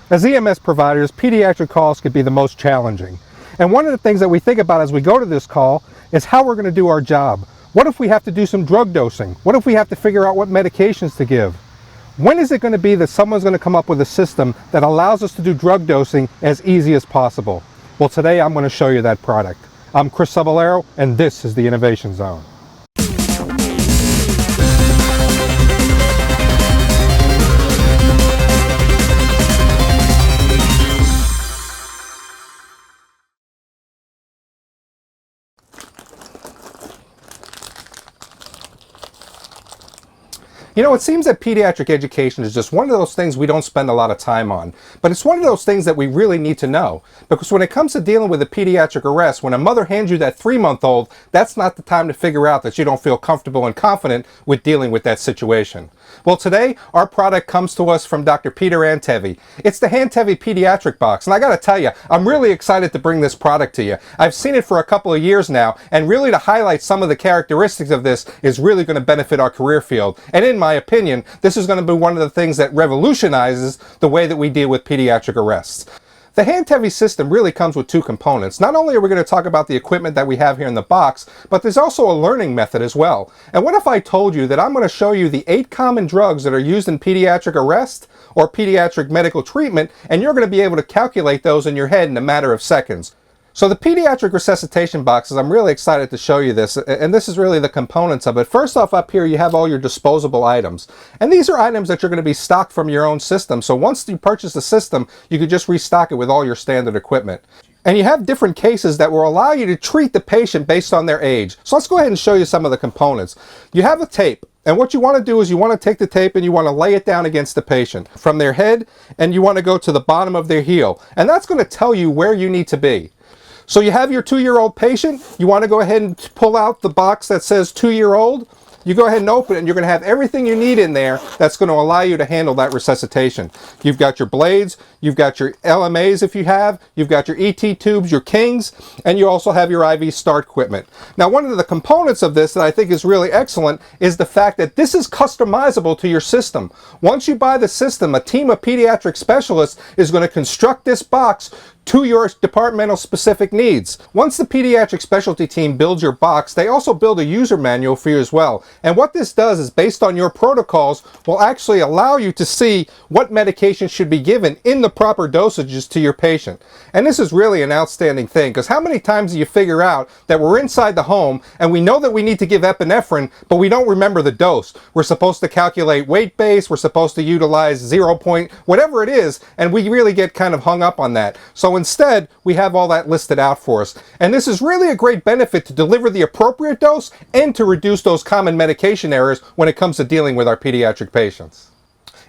As EMS providers, pediatric calls could be the most challenging. And one of the things that we think about as we go to this call is how we're going to do our job. What if we have to do some drug dosing? What if we have to figure out what medications to give? When is it going to be that someone's going to come up with a system that allows us to do drug dosing as easy as possible? Well, today I'm going to show you that product. I'm Chris Saballero, and this is the Innovation Zone. You know, it seems that pediatric education is just one of those things we don't spend a lot of time on, but it's one of those things that we really need to know. Because when it comes to dealing with a pediatric arrest, when a mother hands you that 3-month-old, that's not the time to figure out that you don't feel comfortable and confident with dealing with that situation. Well, today, our product comes to us from Dr. Peter Handtevy. It's the Handtevy Pediatric Box, and I gotta tell you, I'm really excited to bring this product to you. I've seen it for a couple of years now, and really to highlight some of the characteristics of this is really going to benefit our career field. And in my opinion, this is going to be one of the things that revolutionizes the way that we deal with pediatric arrests. The Handtevy system really comes with two components. Not only are we going to talk about the equipment that we have here in the box, but there's also a learning method as well. And what if I told you that I'm going to show you the 8 common drugs that are used in pediatric arrest or pediatric medical treatment, and you're going to be able to calculate those in your head in a matter of seconds. So the Pediatric Resuscitation Boxes, I'm really excited to show you this, and this is really the components of it. First off, up here you have all your disposable items. And these are items that you're going to be stocked from your own system. So once you purchase the system, you can just restock it with all your standard equipment. And you have different cases that will allow you to treat the patient based on their age. So let's go ahead and show you some of the components. You have a tape. And what you want to do is you want to take the tape and you want to lay it down against the patient from their head, and you want to go to the bottom of their heel. And that's going to tell you where you need to be. So you have your 2-year-old patient, you want to go ahead and pull out the box that says 2-year-old, you go ahead and open it, and you're going to have everything you need in there that's going to allow you to handle that resuscitation. You've got your blades, you've got your LMAs if you have, you've got your ET tubes, your Kings, and you also have your IV start equipment. Now, one of the components of this that I think is really excellent is the fact that this is customizable to your system. Once you buy the system, a team of pediatric specialists is going to construct this box to your departmental specific needs. Once the pediatric specialty team builds your box, they also build a user manual for you as well. And what this does is, based on your protocols, will actually allow you to see what medication should be given in the proper dosages to your patient. And this is really an outstanding thing, because how many times do you figure out that we're inside the home and we know that we need to give epinephrine, but we don't remember the dose? We're supposed to calculate weight base, we're supposed to utilize 0 point, whatever it is, and we really get kind of hung up on that. So instead, we have all that listed out for us. And this is really a great benefit to deliver the appropriate dose and to reduce those common medication errors when it comes to dealing with our pediatric patients.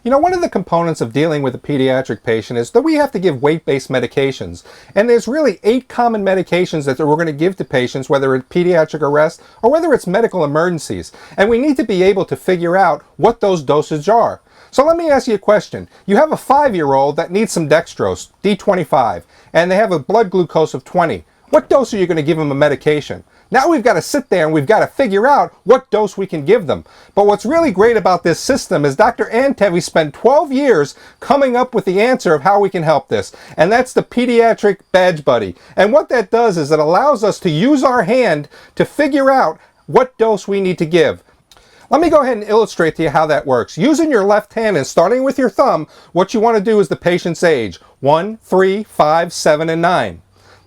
You know, one of the components of dealing with a pediatric patient is that we have to give weight-based medications. And there's really 8 common medications that we're going to give to patients, whether it's pediatric arrest or whether it's medical emergencies. And we need to be able to figure out what those dosages are. So let me ask you a question. You have a 5-year-old that needs some dextrose, D25, and they have a blood glucose of 20. What dose are you going to give them a medication? Now we've got to sit there and we've got to figure out what dose we can give them. But what's really great about this system is Dr. Handtevy spent 12 years coming up with the answer of how we can help this. And that's the Pediatric Badge Buddy. And what that does is it allows us to use our hand to figure out what dose we need to give. Let me go ahead and illustrate to you how that works. Using your left hand and starting with your thumb, what you want to do is the patient's age, 1, 3, 5, 7, and 9.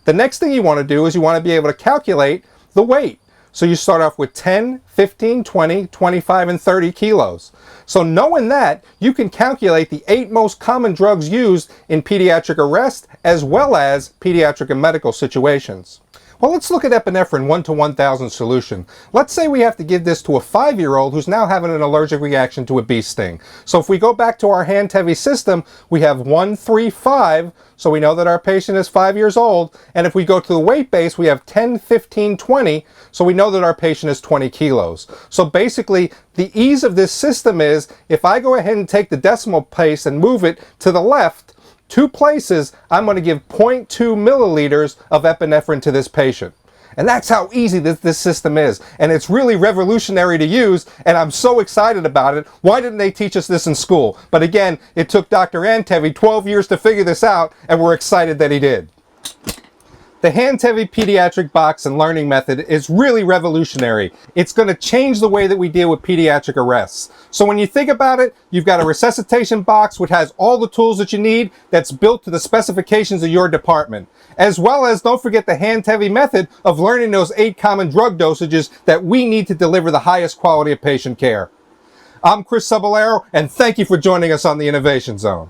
The next thing you want to do is you want to be able to calculate the weight. So you start off with 10, 15, 20, 25, and 30 kilos. So knowing that, you can calculate the 8 most common drugs used in pediatric arrest as well as pediatric and medical situations. Well, let's look at epinephrine 1 to 1,000 solution. Let's say we have to give this to a 5-year-old who's now having an allergic reaction to a bee sting. So if we go back to our Handtevy system, we have 1, 3, 5, so we know that our patient is 5 years old. And if we go to the weight base, we have 10, 15, 20, so we know that our patient is 20 kilos. So basically, the ease of this system is, if I go ahead and take the decimal place and move it to the left, 2 places, I'm going to give 0.2 milliliters of epinephrine to this patient. And that's how easy this system is. And it's really revolutionary to use, and I'm so excited about it. Why didn't they teach us this in school? But again, it took Dr. Handtevy 12 years to figure this out, and we're excited that he did. The Handtevy pediatric box and learning method is really revolutionary. It's going to change the way that we deal with pediatric arrests. So when you think about it, you've got a resuscitation box which has all the tools that you need, that's built to the specifications of your department. As well as, don't forget the Handtevy method of learning those 8 common drug dosages that we need to deliver the highest quality of patient care. I'm Chris Cebollero, and thank you for joining us on the Innovation Zone.